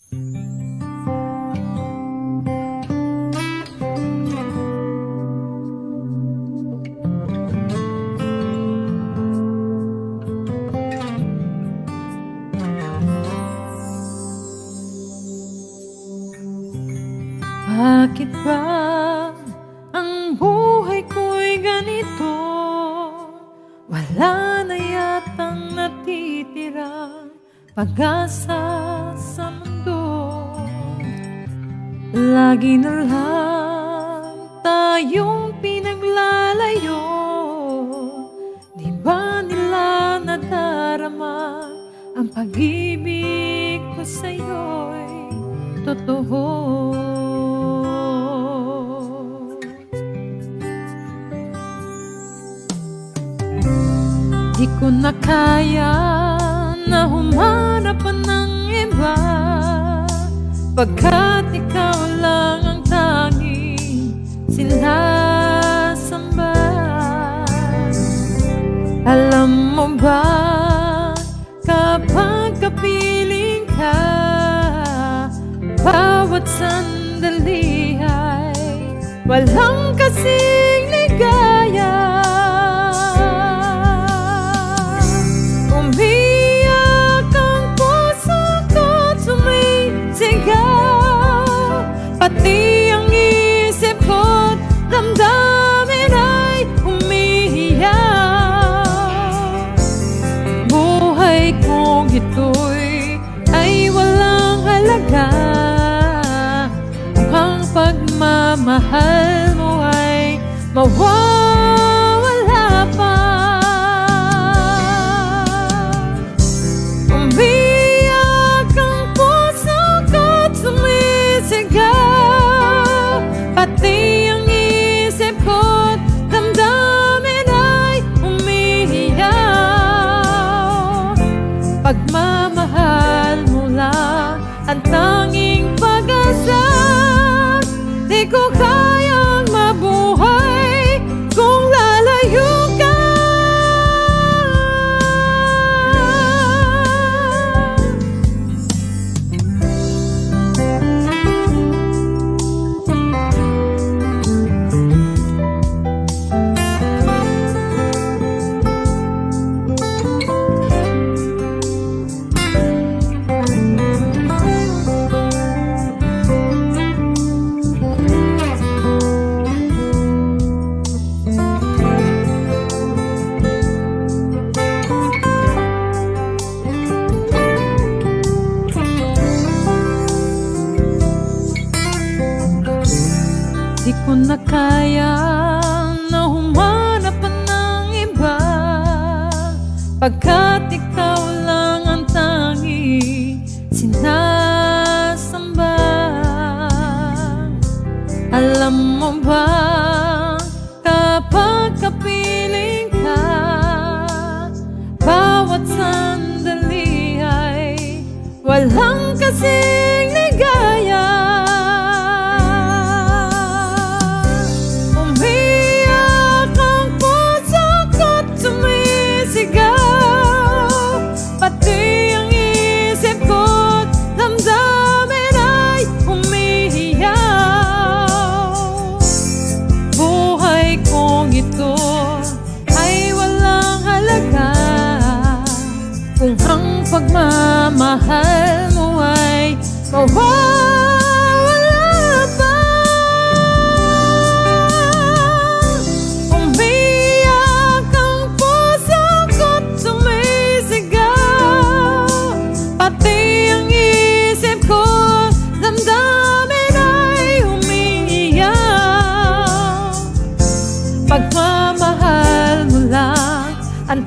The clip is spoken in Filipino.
Bakit ba ang buhay ko'y ganito? Wala na yatang natitirang pag-asa sa mundo. Lagi na lang tayong pinaglalayo. Di ba nila nadarama ang pag-ibig ko sa'yo'y totoo? Di ko na kaya na humanap pa ng iba, pagkat ikaw lang ang tanging sinasamba. Alam mo ba, kapag kapiling ka, bawat sandali ay walang kasing ligaya. Pati ang isip ko't damdamin ay umiiyak. Buhay kong ito'y ay walang halaga kung ang pagmamahal mo ay mawawala pa. Umiiyak ang puso ko't sumisigaw. Pati ang isip ko't damdamin ay umiiyak. Pagmamahal mo lang ang tanging pag-asa. Di ko kayang mabuhay kung lalayo ka. Di ko na kaya na humanap pa ng iba, pagkat ikaw lang ang tanging sinasamba. Alam mo ba, kapag kapiling ka, bawat sandali ay walang kasing ligaya. Kung ang pagmamahal mo ay mawawala pa. Umiiyak ang puso ko't sumisigaw. Pati ang isip ko't damdamin ay umiiyak. Pagmamahal mo lang ang